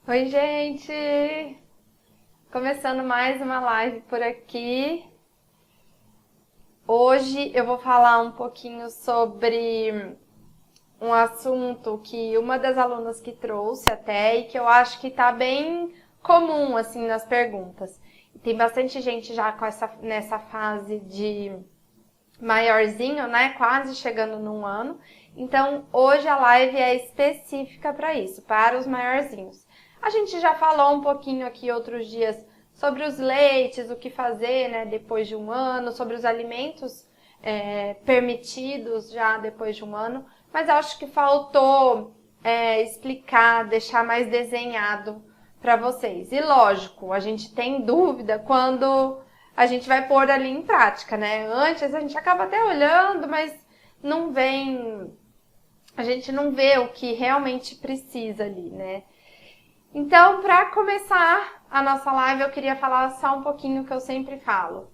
Oi, gente! Começando mais uma live por aqui. Hoje eu vou falar um pouquinho sobre um assunto que uma das alunas que trouxe até e que eu acho que tá bem comum assim nas perguntas. Tem bastante gente já nessa fase de maiorzinho, né? Quase chegando num ano. Então, hoje a live é específica para isso, para os maiorzinhos. A gente já falou um pouquinho aqui outros dias sobre os leites, o que fazer, né, depois de um ano, sobre os alimentos permitidos já depois de um ano, mas acho que faltou explicar, deixar mais desenhado para vocês. E lógico, a gente tem dúvida quando a gente vai pôr ali em prática, né? Antes a gente acaba até olhando, mas não vem, a gente não vê o que realmente precisa ali, né? Então, para começar a nossa live, eu queria falar só um pouquinho que eu sempre falo.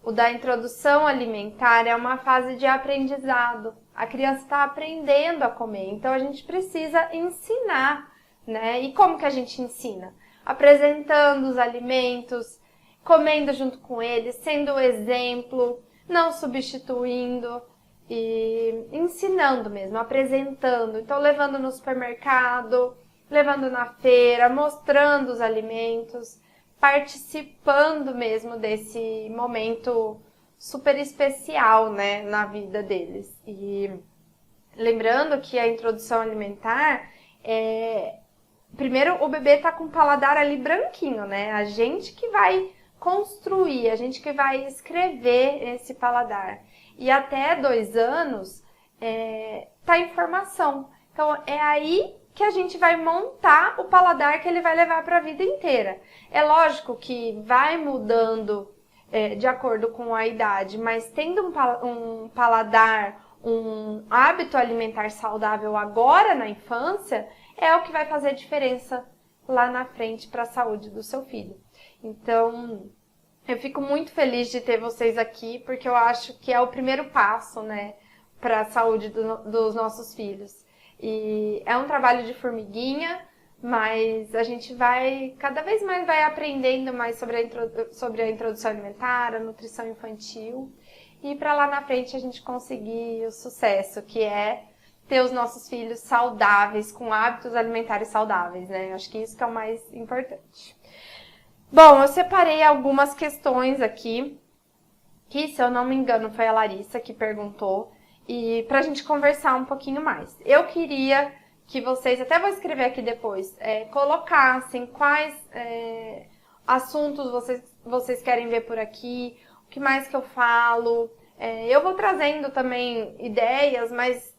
O da introdução alimentar é uma fase de aprendizado. A criança está aprendendo a comer, então a gente precisa ensinar, né? E como que a gente ensina? Apresentando os alimentos, comendo junto com eles, sendo o exemplo, não substituindo e ensinando mesmo, apresentando. Então, levando no supermercado, levando na feira, mostrando os alimentos, participando mesmo desse momento super especial, né, na vida deles. E lembrando que a introdução alimentar primeiro, o bebê tá com o paladar ali branquinho, né? A gente que vai construir, a gente que vai escrever esse paladar. E até 2 anos tá em formação. Então, é aí que a gente vai montar o paladar que ele vai levar para a vida inteira. É lógico que vai mudando de acordo com a idade, mas tendo um paladar, um hábito alimentar saudável agora na infância, é o que vai fazer diferença lá na frente para a saúde do seu filho. Então, eu fico muito feliz de ter vocês aqui, porque eu acho que é o primeiro passo, né, para a saúde dos nossos filhos. E é um trabalho de formiguinha, mas a gente cada vez mais vai aprendendo mais sobre a introdução alimentar, a nutrição infantil, e para lá na frente a gente conseguir o sucesso, que é ter os nossos filhos saudáveis, com hábitos alimentares saudáveis, né? Acho que isso que é o mais importante. Bom, eu separei algumas questões aqui, que, se eu não me engano, foi a Larissa que perguntou, e pra gente conversar um pouquinho mais. Eu queria que vocês, até vou escrever aqui depois, colocassem quais assuntos vocês querem ver por aqui, o que mais que eu falo. Eu vou trazendo também ideias, mas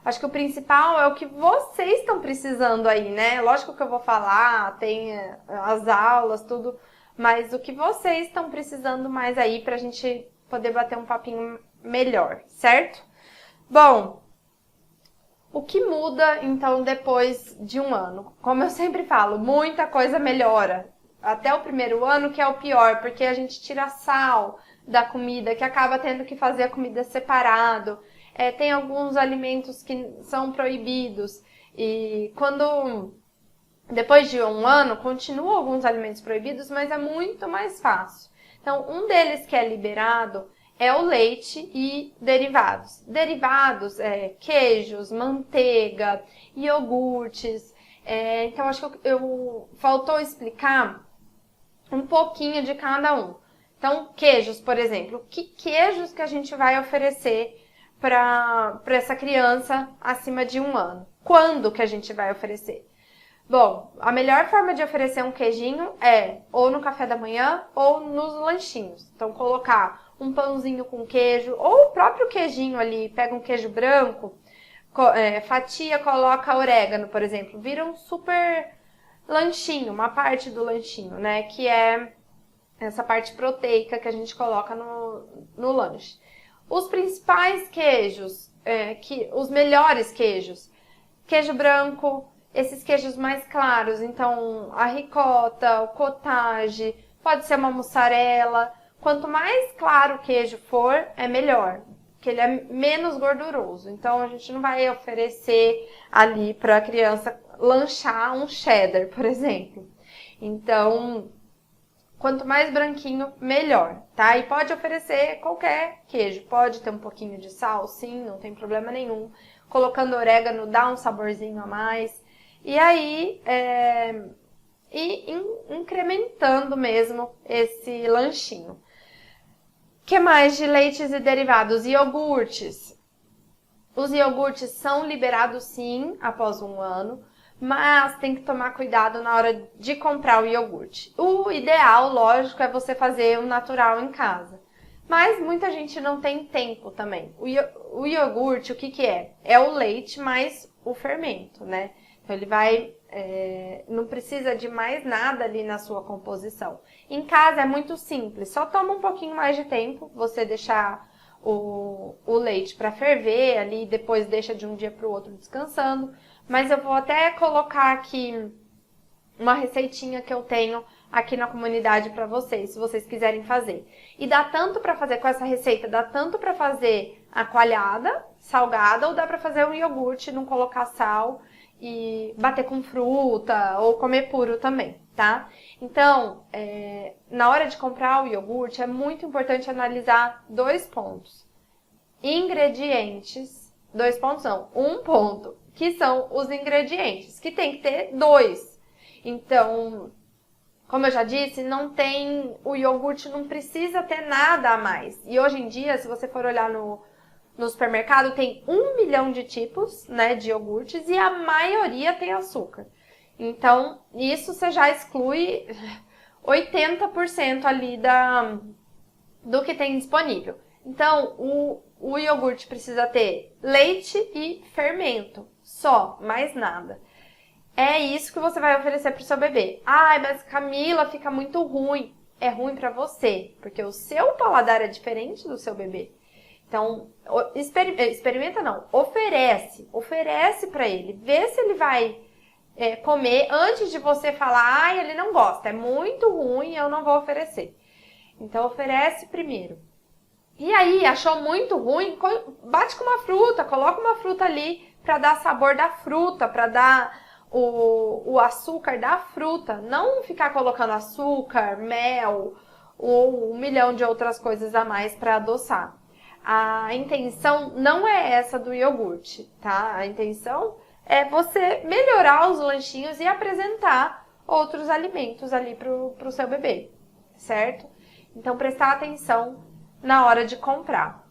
acho que o principal é o que vocês estão precisando aí, né? Lógico que eu vou falar, tem as aulas, tudo, mas o que vocês estão precisando mais aí pra gente poder bater um papinho melhor, certo? Bom, o que muda então depois de um ano? Como eu sempre falo, muita coisa melhora. Até o primeiro ano, que é o pior, porque a gente tira sal da comida, que acaba tendo que fazer a comida separado. Tem alguns alimentos que são proibidos. E depois de um ano, continuam alguns alimentos proibidos, mas é muito mais fácil. Então, um deles que é liberado é o leite e derivados. Derivados, queijos, manteiga, iogurtes. Então, acho que faltou explicar um pouquinho de cada um. Então, queijos, por exemplo. Que queijos que a gente vai oferecer para essa criança acima de um ano? Quando que a gente vai oferecer? Bom, a melhor forma de oferecer um queijinho é ou no café da manhã ou nos lanchinhos. Então, colocar um pãozinho com queijo ou o próprio queijinho ali, pega um queijo branco, fatia, coloca orégano, por exemplo. Vira um super lanchinho, uma parte do lanchinho, né? Que é essa parte proteica que a gente coloca no lanche. Os principais queijos, os melhores queijos, queijo branco, esses queijos mais claros, então a ricota, o cottage, pode ser uma mussarela. Quanto mais claro o queijo for, é melhor. que ele é menos gorduroso. Então, a gente não vai oferecer ali para a criança lanchar um cheddar, por exemplo. Então, quanto mais branquinho, melhor, tá? E pode oferecer qualquer queijo. Pode ter um pouquinho de sal, sim, não tem problema nenhum. Colocando orégano dá um saborzinho a mais. E aí, incrementando mesmo esse lanchinho. O que mais de leites e derivados? Iogurtes. Os iogurtes são liberados sim após 1 ano, mas tem que tomar cuidado na hora de comprar o iogurte. O ideal, lógico, é você fazer o natural em casa. Mas muita gente não tem tempo também. O iogurte, o que que é? É o leite mais o fermento, né? Então ele vai... não precisa de mais nada ali na sua composição. Em casa é muito simples, só toma um pouquinho mais de tempo você deixar o leite para ferver ali, depois deixa de um dia para o outro descansando. Mas eu vou até colocar aqui uma receitinha que eu tenho aqui na comunidade para vocês, se vocês quiserem fazer. E dá tanto para fazer com essa receita, dá tanto para fazer a coalhada, salgada, ou dá para fazer um iogurte, não colocar sal e bater com fruta ou comer puro também, tá? Então, na hora de comprar o iogurte, é muito importante analisar 2 pontos. Ingredientes, 2 pontos não, 1 ponto, que são os ingredientes, que tem que ter 2. Então, como eu já disse, o iogurte não precisa ter nada a mais. E hoje em dia, se você for olhar no supermercado, tem 1 milhão de tipos, né, de iogurtes e a maioria tem açúcar. Então, isso você já exclui 80% ali do que tem disponível. Então, o iogurte precisa ter leite e fermento, só, mais nada. É isso que você vai oferecer para o seu bebê. Ai, mas Camila, fica muito ruim. É ruim para você, porque o seu paladar é diferente do seu bebê. Então, experimenta não, oferece para ele, vê se ele vai comer antes de você falar, ai, ele não gosta, é muito ruim, eu não vou oferecer. Então, oferece primeiro. E aí, achou muito ruim, bate com uma fruta, coloca uma fruta ali para dar sabor da fruta, para dar o açúcar da fruta. Não ficar colocando açúcar, mel ou 1 milhão de outras coisas a mais para adoçar. A intenção não é essa do iogurte, tá? A intenção é você melhorar os lanchinhos e apresentar outros alimentos ali pro seu bebê, certo? Então, prestar atenção na hora de comprar.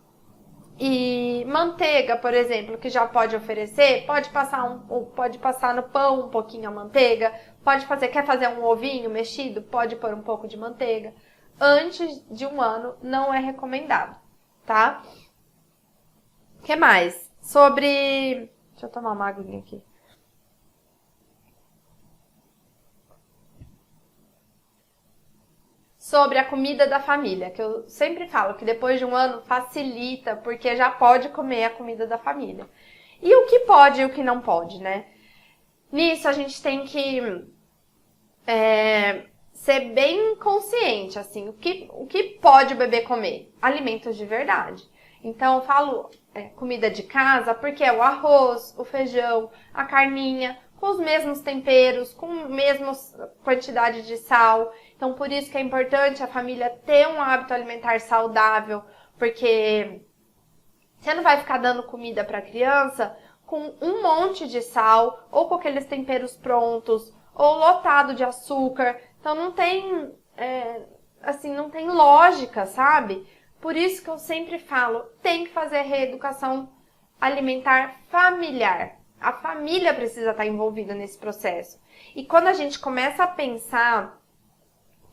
E manteiga, por exemplo, que já pode oferecer, pode passar no pão um pouquinho a manteiga, quer fazer um ovinho mexido, pode pôr um pouco de manteiga. Antes de 1 ano não é recomendado, tá? O que mais? Deixa eu tomar uma aguinha aqui. Sobre a comida da família, que eu sempre falo que depois de 1 ano facilita, porque já pode comer a comida da família. E o que pode e o que não pode, né? Nisso a gente tem que ser bem consciente, assim, o que pode o bebê comer? Alimentos de verdade. Então eu falo comida de casa porque é o arroz, o feijão, a carninha, com os mesmos temperos, com a mesma quantidade de sal. Então, por isso que é importante a família ter um hábito alimentar saudável, porque você não vai ficar dando comida para a criança com um monte de sal, ou com aqueles temperos prontos, ou lotado de açúcar. Então, não tem lógica, sabe? Por isso que eu sempre falo, tem que fazer reeducação alimentar familiar. A família precisa estar envolvida nesse processo. E quando a gente começa a pensar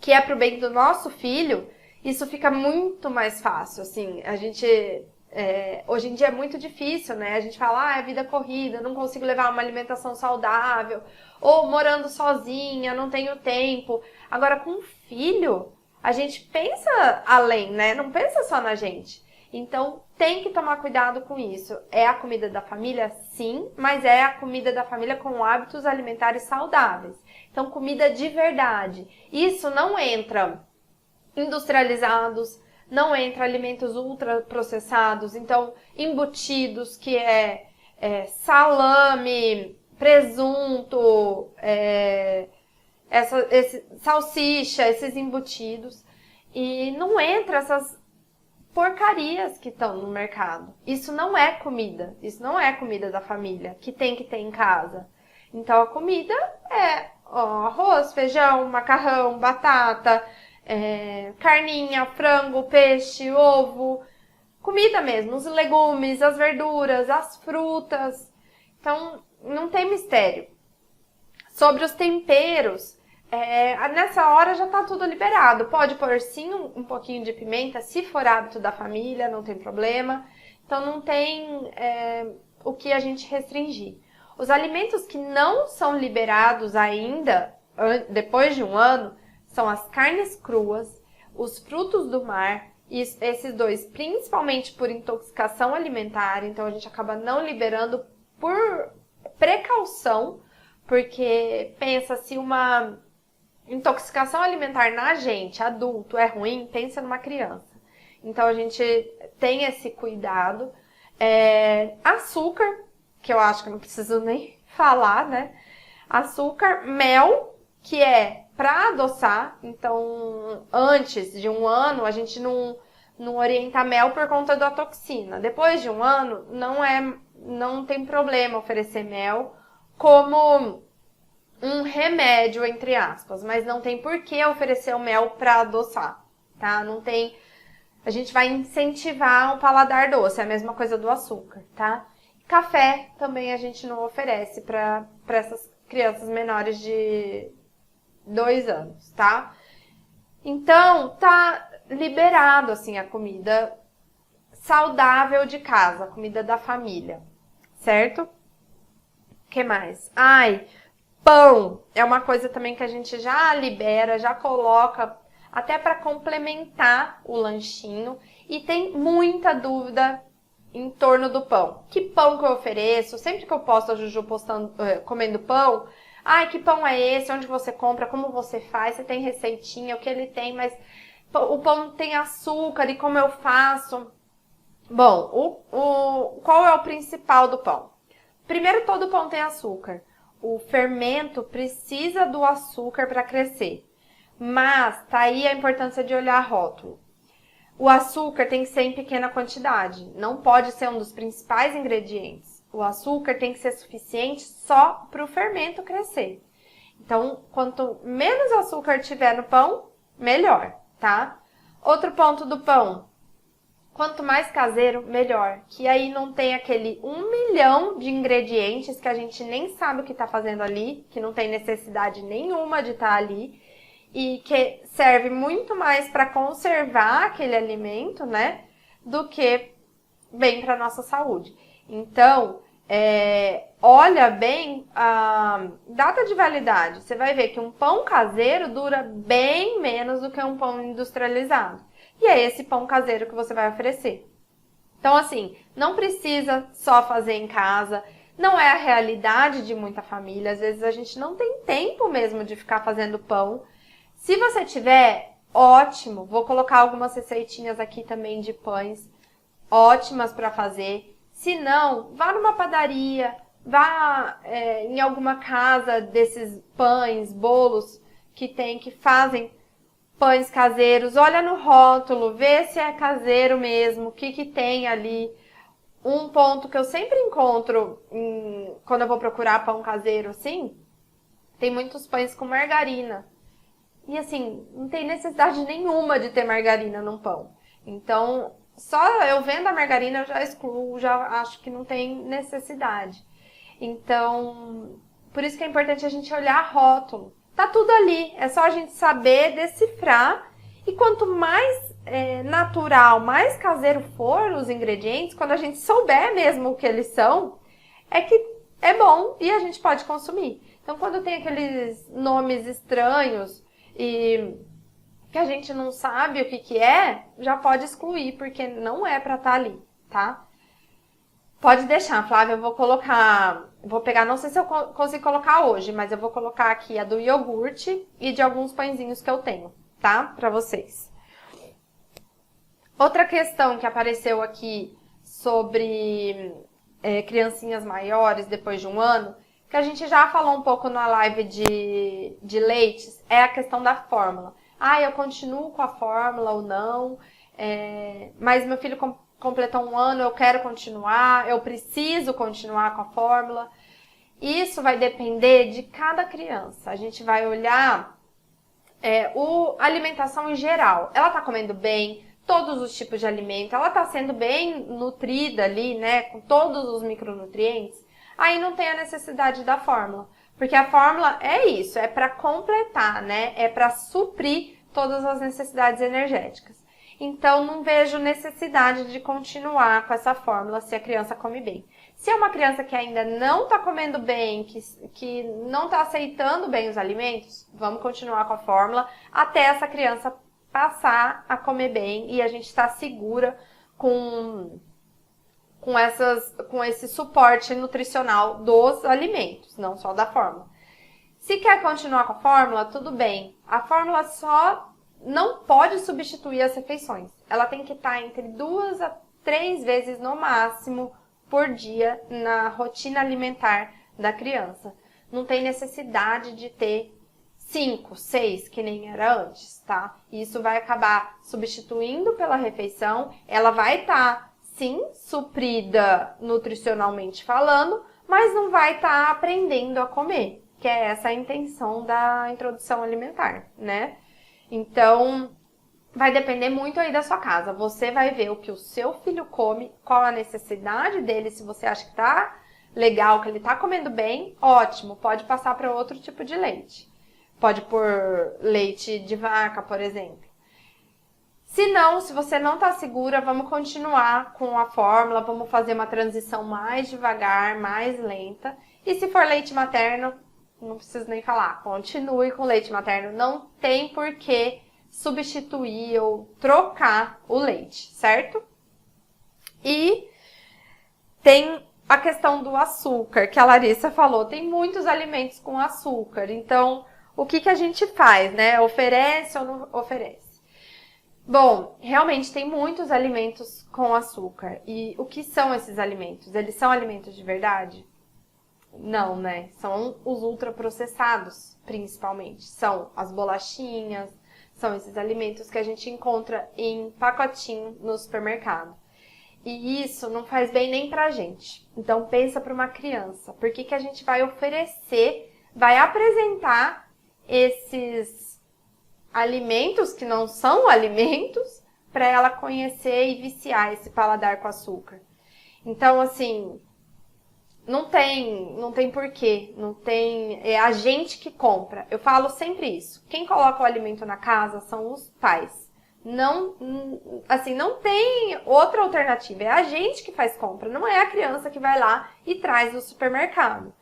que é pro bem do nosso filho, isso fica muito mais fácil, assim. A gente, hoje em dia é muito difícil, né? A gente fala, é vida corrida, não consigo levar uma alimentação saudável, ou morando sozinha, não tenho tempo. Agora, com um filho, a gente pensa além, né? Não pensa só na gente. Então, tem que tomar cuidado com isso. É a comida da família? Sim, mas é a comida da família com hábitos alimentares saudáveis. Então, comida de verdade. Isso não entra industrializados, não entra alimentos ultraprocessados, então embutidos, que salame, presunto, salsicha, esses embutidos. E não entra essas porcarias que estão no mercado. Isso não é comida. Isso não é comida da família, que tem que ter em casa. Então, a comida é arroz, feijão, macarrão, batata, carninha, frango, peixe, ovo. Comida mesmo, os legumes, as verduras, as frutas. Então, não tem mistério. Sobre os temperos, nessa hora já tá tudo liberado. Pode pôr sim um pouquinho de pimenta, se for hábito da família, não tem problema. Então não tem o que a gente restringir. Os alimentos que não são liberados ainda, depois de um ano, são as carnes cruas, os frutos do mar, e esses dois, principalmente por intoxicação alimentar, então a gente acaba não liberando por precaução, porque pensa, se uma intoxicação alimentar na gente, adulto, é ruim, pensa numa criança. Então a gente tem esse cuidado. Açúcar, que eu acho que não preciso nem falar, né? Açúcar, mel, que é para adoçar. Então, antes de um ano, a gente não orienta mel por conta da toxina. Depois de um ano, não tem problema oferecer mel como um remédio, entre aspas, mas não tem por que oferecer o mel para adoçar, tá? Não tem. A gente vai incentivar o paladar doce, é a mesma coisa do açúcar, tá? Café também a gente não oferece para essas crianças menores de 2 anos, tá? Então, tá liberado, assim, a comida saudável de casa, a comida da família, certo? O que mais? Pão é uma coisa também que a gente já libera, já coloca até para complementar o lanchinho. E tem muita dúvida em torno do pão. Que pão que eu ofereço? Sempre que eu posto a Juju comendo pão, que pão é esse? Onde você compra? Como você faz? Você tem receitinha? O que ele tem? Mas o pão tem açúcar e como eu faço? Bom, qual é o principal do pão? Primeiro, todo pão tem açúcar. O fermento precisa do açúcar para crescer. Mas tá aí a importância de olhar rótulo. O açúcar tem que ser em pequena quantidade. Não pode ser um dos principais ingredientes. O açúcar tem que ser suficiente só para o fermento crescer. Então, quanto menos açúcar tiver no pão, melhor, tá? Outro ponto do pão. Quanto mais caseiro, melhor. Que aí não tem aquele 1 milhão de ingredientes que a gente nem sabe o que está fazendo ali, que não tem necessidade nenhuma de estar ali, e que serve muito mais para conservar aquele alimento, né, do que bem para nossa saúde. Então, olha bem a data de validade. Você vai ver que um pão caseiro dura bem menos do que um pão industrializado. E é esse pão caseiro que você vai oferecer. Então, assim, não precisa só fazer em casa. Não é a realidade de muita família. Às vezes a gente não tem tempo mesmo de ficar fazendo pão. Se você tiver, ótimo. Vou colocar algumas receitinhas aqui também de pães ótimas para fazer. Se não, vá numa padaria, vá em alguma casa desses pães, bolos que fazem pães caseiros, olha no rótulo, vê se é caseiro mesmo, o que tem ali. Um ponto que eu sempre encontro quando eu vou procurar pão caseiro, assim, tem muitos pães com margarina. E assim, não tem necessidade nenhuma de ter margarina num pão. Então, só eu vendo a margarina eu já excluo, já acho que não tem necessidade. Então, por isso que é importante a gente olhar rótulo. Tá tudo ali, é só a gente saber decifrar. E quanto mais natural, mais caseiro for os ingredientes, quando a gente souber mesmo o que eles são, é que é bom e a gente pode consumir. Então, quando tem aqueles nomes estranhos e que a gente não sabe o que é, já pode excluir, porque não é pra estar ali, tá? Pode deixar, Flávia, eu vou pegar, não sei se eu consigo colocar hoje, mas eu vou colocar aqui a do iogurte e de alguns pãezinhos que eu tenho, tá? Pra vocês. Outra questão que apareceu aqui sobre criancinhas maiores depois de um ano, que a gente já falou um pouco na live de leites, é a questão da fórmula. Ah, eu continuo com a fórmula ou não, mas meu filho completou um ano, eu quero continuar, eu preciso continuar com a fórmula. Isso vai depender de cada criança. A gente vai olhar a alimentação em geral. Ela tá comendo bem, todos os tipos de alimento, ela tá sendo bem nutrida ali, né, com todos os micronutrientes. Aí não tem a necessidade da fórmula. Porque a fórmula é isso, é para completar, né? É para suprir todas as necessidades energéticas. Então, não vejo necessidade de continuar com essa fórmula se a criança come bem. Se é uma criança que ainda não está comendo bem, que não está aceitando bem os alimentos, vamos continuar com a fórmula até essa criança passar a comer bem e a gente está segura com esse suporte nutricional dos alimentos, não só da fórmula. Se quer continuar com a fórmula, tudo bem. A fórmula só não pode substituir as refeições. Ela tem que estar entre 2 a 3 vezes no máximo por dia na rotina alimentar da criança. Não tem necessidade de ter 5, 6, que nem era antes, tá? Isso vai acabar substituindo pela refeição. Ela vai estar, sim, suprida nutricionalmente falando, mas não vai estar aprendendo a comer, que é essa a intenção da introdução alimentar, né? Então, vai depender muito aí da sua casa. Você vai ver o que o seu filho come, qual a necessidade dele, se você acha que tá legal, que ele tá comendo bem, ótimo, pode passar para outro tipo de leite. Pode pôr leite de vaca, por exemplo. Se não, se você não tá segura, vamos continuar com a fórmula, vamos fazer uma transição mais devagar, mais lenta. E se for leite materno, não preciso nem falar, continue com leite materno, não tem por que substituir ou trocar o leite, certo? E tem a questão do açúcar, que a Larissa falou, tem muitos alimentos com açúcar, então o que a gente faz, né? Oferece ou não oferece? Bom, realmente tem muitos alimentos com açúcar. E o que são esses alimentos? Eles são alimentos de verdade? Não, né? São os ultraprocessados, principalmente. São as bolachinhas, são esses alimentos que a gente encontra em pacotinho no supermercado. E isso não faz bem nem pra gente. Então pensa para uma criança. Por que a gente vai oferecer, vai apresentar esses alimentos que não são alimentos para ela conhecer e viciar esse paladar com açúcar? Então, assim, não tem porquê, não tem, é a gente que compra. Eu falo sempre isso. Quem coloca o alimento na casa são os pais. Não, assim, não tem outra alternativa. É a gente que faz compra, não é a criança que vai lá e traz do supermercado.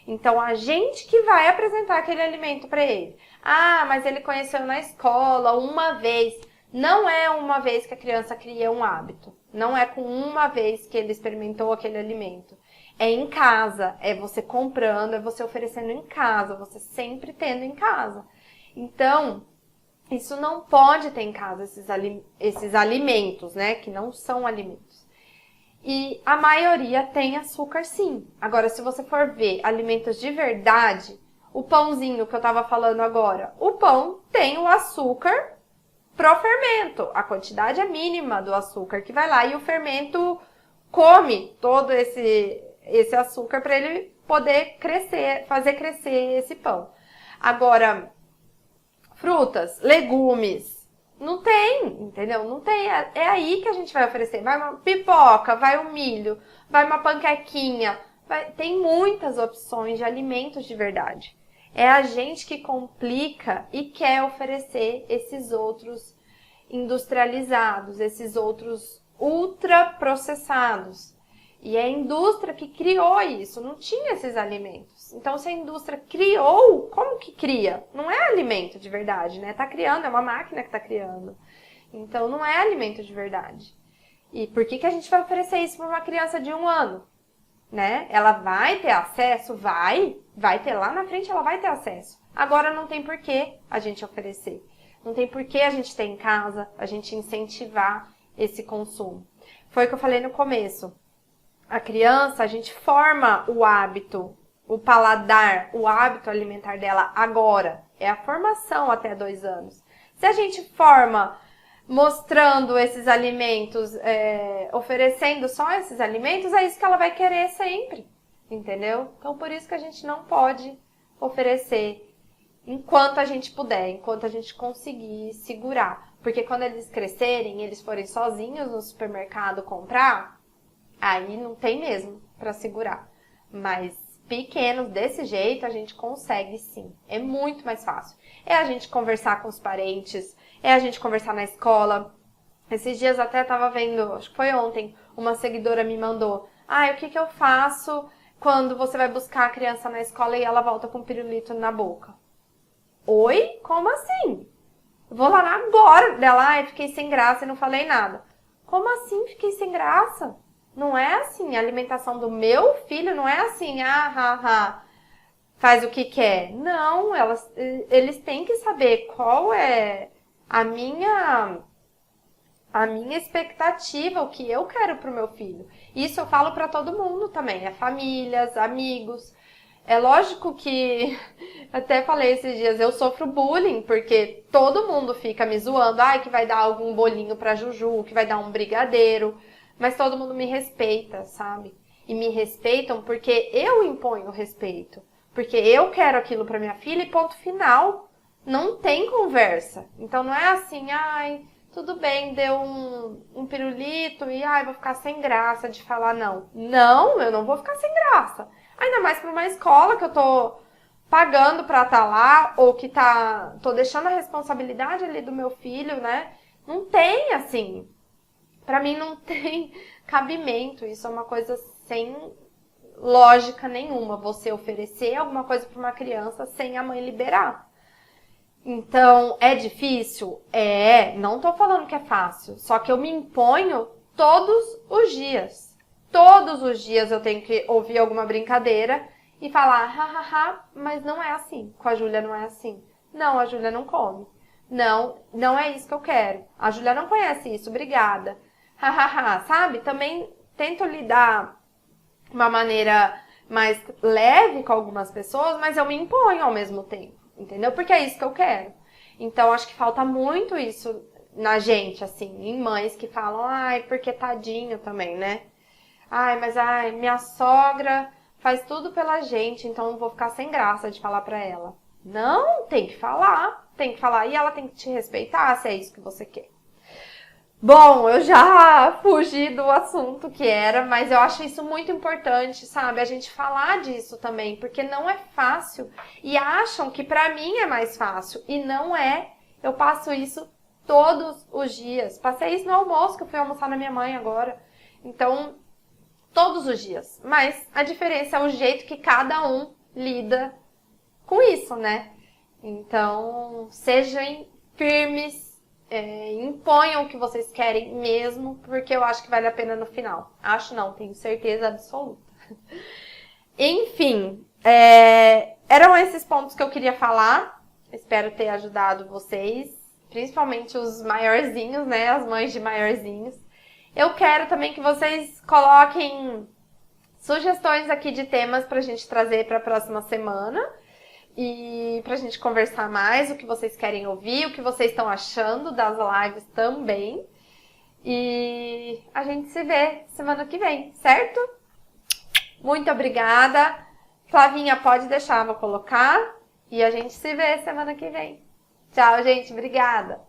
Então, a gente que vai apresentar aquele alimento para ele. Ah, mas ele conheceu na escola uma vez. Não é uma vez que a criança cria um hábito. Não é com uma vez que ele experimentou aquele alimento. É em casa, é você comprando, é você oferecendo em casa, você sempre tendo em casa. Então, isso não pode ter em casa, esses alimentos, né? Que não são alimentos. E a maioria tem açúcar, sim. Agora, se você for ver alimentos de verdade, o pãozinho que eu tava falando agora, o pão tem o açúcar pro fermento. A quantidade é mínima do açúcar que vai lá e o fermento come todo esse açúcar para ele poder crescer, fazer crescer esse pão. Agora, frutas, legumes, não tem, entendeu? Não tem. É aí que a gente vai oferecer. Vai uma pipoca, vai um milho, vai uma panquequinha. Tem muitas opções de alimentos de verdade. É a gente que complica e quer oferecer esses outros industrializados, esses outros ultraprocessados. E é a indústria que criou isso, não tinha esses alimentos. Então, se a indústria criou, como que cria? Não é alimento de verdade, né? Tá criando, é uma máquina que tá criando. Então, não é alimento de verdade. E por que a gente vai oferecer isso para uma criança de 1 ano? Né? Ela vai ter acesso? Vai ter lá na frente, ela vai ter acesso. Agora não tem por que a gente oferecer. Não tem por que a gente ter em casa, a gente incentivar esse consumo. Foi o que eu falei no começo. A criança, a gente forma o hábito, o paladar, o hábito alimentar dela agora. É a formação até 2 anos. Se a gente forma mostrando esses alimentos, oferecendo só esses alimentos, é isso que ela vai querer sempre, entendeu? Então, por isso que a gente não pode oferecer enquanto a gente puder, enquanto a gente conseguir segurar. Porque quando eles crescerem, eles forem sozinhos no supermercado comprar, aí não tem mesmo para segurar. Mas pequenos, desse jeito, a gente consegue sim. É muito mais fácil. É a gente conversar com os parentes, é a gente conversar na escola. Esses dias até tava vendo, acho que foi ontem, uma seguidora me mandou: o que que eu faço quando você vai buscar a criança na escola e ela volta com um pirulito na boca? Oi? Como assim? Vou lá agora. Dela, fiquei sem graça e não falei nada. Como assim fiquei sem graça? Não é assim, a alimentação do meu filho não é assim, faz o que quer. Não, eles têm que saber qual é a minha expectativa, o que eu quero pro meu filho. Isso eu falo pra todo mundo também, famílias, amigos. É lógico que, até falei esses dias, eu sofro bullying, porque todo mundo fica me zoando, que vai dar algum bolinho pra Juju, que vai dar um brigadeiro, mas todo mundo me respeita, sabe? E me respeitam porque eu imponho o respeito, porque eu quero aquilo pra minha filha e ponto final. Não tem conversa. Então não é assim, tudo bem, deu um pirulito e vou ficar sem graça de falar não. Não, eu não vou ficar sem graça. Ainda mais para uma escola que eu tô pagando pra estar lá, ou que tô deixando a responsabilidade ali do meu filho, né? Não tem, assim, pra mim não tem cabimento. Isso é uma coisa sem lógica nenhuma, você oferecer alguma coisa pra uma criança sem a mãe liberar. Então, é difícil? Não tô falando que é fácil, só que eu me imponho todos os dias. Todos os dias eu tenho que ouvir alguma brincadeira e falar, mas não é assim. Com a Júlia não é assim. Não, a Júlia não come. Não, não é isso que eu quero. A Júlia não conhece isso, obrigada. Sabe? Também tento lidar de uma maneira mais leve com algumas pessoas, mas eu me imponho ao mesmo tempo, entendeu? Porque é isso que eu quero. Então, acho que falta muito isso na gente, assim, em mães que falam, porque tadinho também, né? Mas minha sogra faz tudo pela gente, então eu vou ficar sem graça de falar pra ela. Não, tem que falar e ela tem que te respeitar se é isso que você quer. Bom, eu já fugi do assunto que era, mas eu acho isso muito importante, sabe? A gente falar disso também, porque não é fácil e acham que pra mim é mais fácil e não é. Eu passo isso todos os dias. Passei isso no almoço, que eu fui almoçar na minha mãe agora. Então, todos os dias. Mas a diferença é o jeito que cada um lida com isso, né? Então, sejam firmes, imponham o que vocês querem mesmo, porque eu acho que vale a pena no final. Acho não, tenho certeza absoluta. Enfim, eram esses pontos que eu queria falar. Espero ter ajudado vocês, principalmente os maiorzinhos, né? As mães de maiorzinhos. Eu quero também que vocês coloquem sugestões aqui de temas pra gente trazer pra próxima semana. E pra gente conversar mais, o que vocês querem ouvir, o que vocês estão achando das lives também. E a gente se vê semana que vem, certo? Muito obrigada. Flavinha, pode deixar, vou colocar. E a gente se vê semana que vem. Tchau, gente. Obrigada.